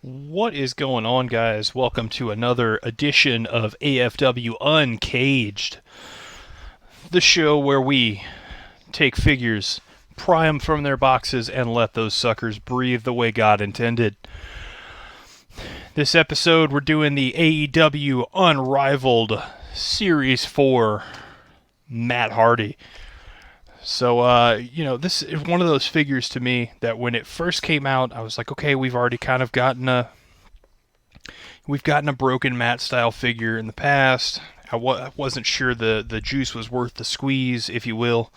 What is going on, guys? Welcome to another edition of AFW Uncaged, the show where we take figures, pry them from their boxes, and let those suckers breathe the way God intended. This episode, we're doing the AEW Unrivaled Series 4 Matt Hardy. So, this is one of those figures to me that when it first came out, I was like, okay, we've already kind of gotten a broken Matt style figure in the past. I wasn't sure the juice was worth the squeeze, if you will,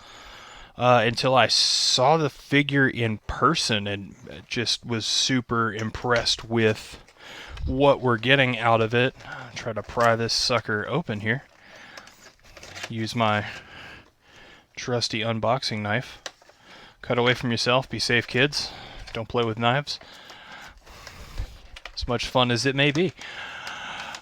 until I saw the figure in person and just was super impressed with what we're getting out of it. I'll try to pry this sucker open here. Use my trusty unboxing knife. Cut away from yourself. Be safe, kids. Don't play with knives. As much fun as it may be.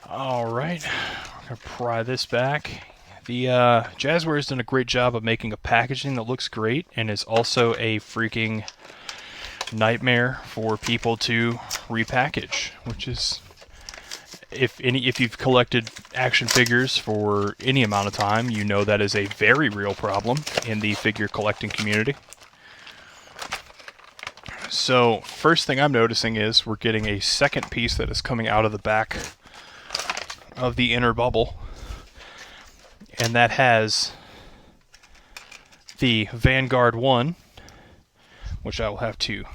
Alright, we're going to pry this back. The Jazzwares done a great job of making a packaging that looks great and is also a freaking nightmare for people to repackage, which is, if you've collected action figures for any amount of time, you know that is a very real problem in the figure collecting community. So, first thing I'm noticing is we're getting a second piece that is coming out of the back of the inner bubble, and that has the Vanguard 1, which I will have to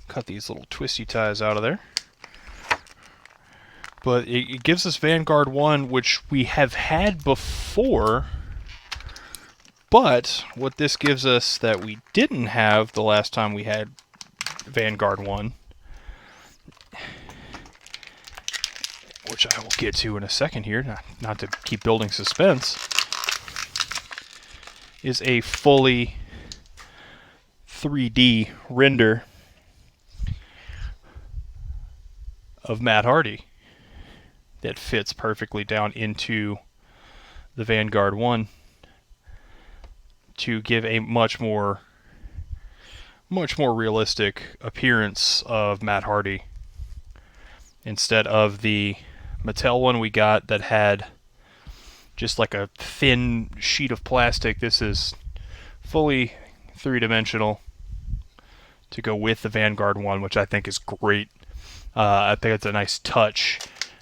cut these little twisty ties out of there. But it gives us Vanguard 1, which we have had before, but what this gives us that we didn't have the last time we had Vanguard 1, which I will get to in a second here, not to keep building suspense, is a fully 3D render of Matt Hardy that fits perfectly down into the Vanguard 1 to give a much more realistic appearance of Matt Hardy, instead of the Mattel one we got that had just like a thin sheet of plastic. This is fully three-dimensional to go with the Vanguard one, which I think is great. I think it's a nice touch.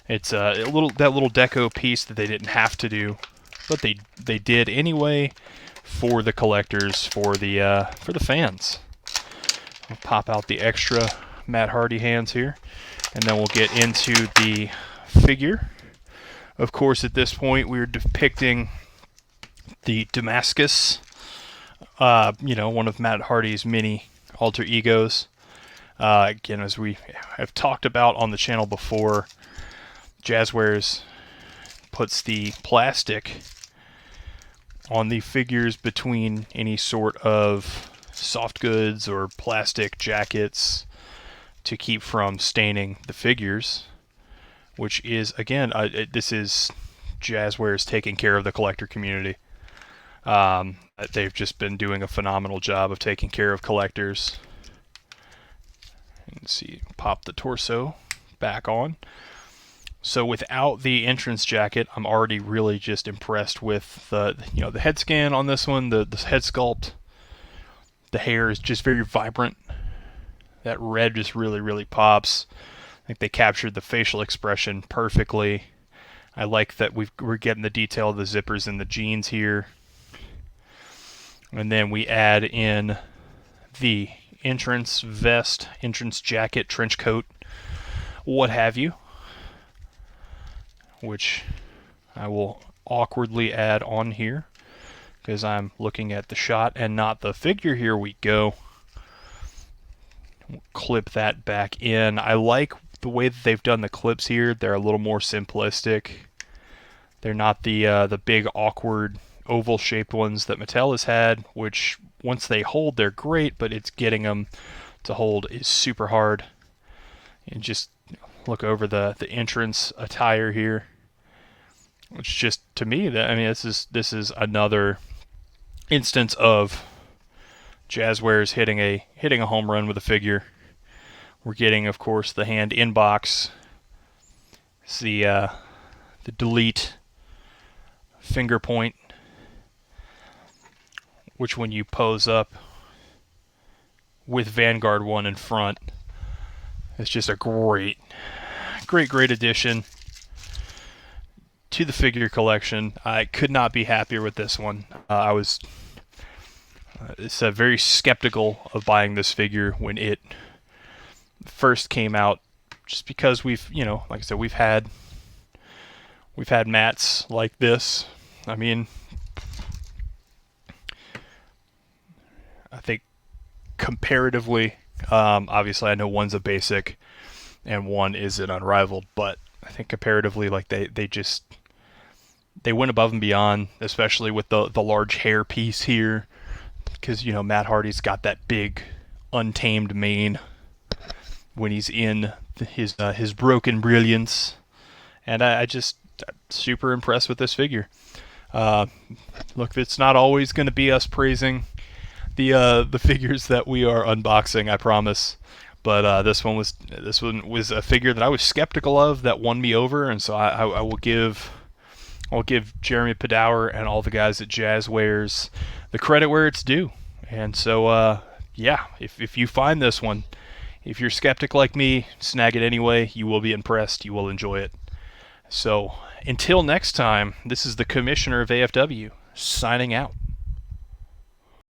It's that little deco piece that they didn't have to do, but they did anyway for the collectors, for the fans. I'll pop out the extra Matt Hardy hands here, and then we'll get into the figure. Of course, at this point, we're depicting the Damascus, one of Matt Hardy's many alter egos. Again, as we have talked about on the channel before, Jazzwares puts the plastic on the figures between any sort of soft goods or plastic jackets to keep from staining the figures, which is, again, this is Jazzwares taking care of the collector community. They've just been doing a phenomenal job of taking care of collectors. And see, pop the torso back on. So without the entrance jacket, I'm already really just impressed with the head scan on this one, the head sculpt. The hair is just very vibrant. That red just really pops. I think they captured the facial expression perfectly. I like that we're getting the detail of the zippers in the jeans here. And then we add in the entrance vest, entrance jacket, trench coat, what have you, which I will awkwardly add on here because I'm looking at the shot and not the figure. Here we go. Clip that back in. I like the way that they've done the clips here. They're a little more simplistic. They're not the big awkward oval shaped ones that Mattel has had, which once they hold they're great, but it's getting them to hold is super hard. And just look over the entrance attire here, which just, to me, this is another instance of Jazzwares hitting a home run with a figure We're getting, of course, the hand inbox. It's the delete finger point, which when you pose up with Vanguard 1 in front, it's just a great addition to the figure collection. I could not be happier with this one. I was very skeptical of buying this figure when it first came out, just because we've, like I said, we've had mats like this. I mean, I think comparatively, obviously I know one's a basic and one is an Unrivaled, but I think comparatively, like they went above and beyond, especially with the large hair piece here, because Matt Hardy's got that big untamed mane when he's in his broken brilliance, and I just super impressed with this figure. Look, it's not always going to be us praising the figures that we are unboxing, I promise. But this one was a figure that I was skeptical of, that won me over, and so I will give Jeremy Padower and all the guys at Jazzwares the credit where it's due. And so yeah, if you find this one, if you're skeptic like me, snag it anyway. You will be impressed. You will enjoy it. So until next time, this is the Commissioner of AFW signing out.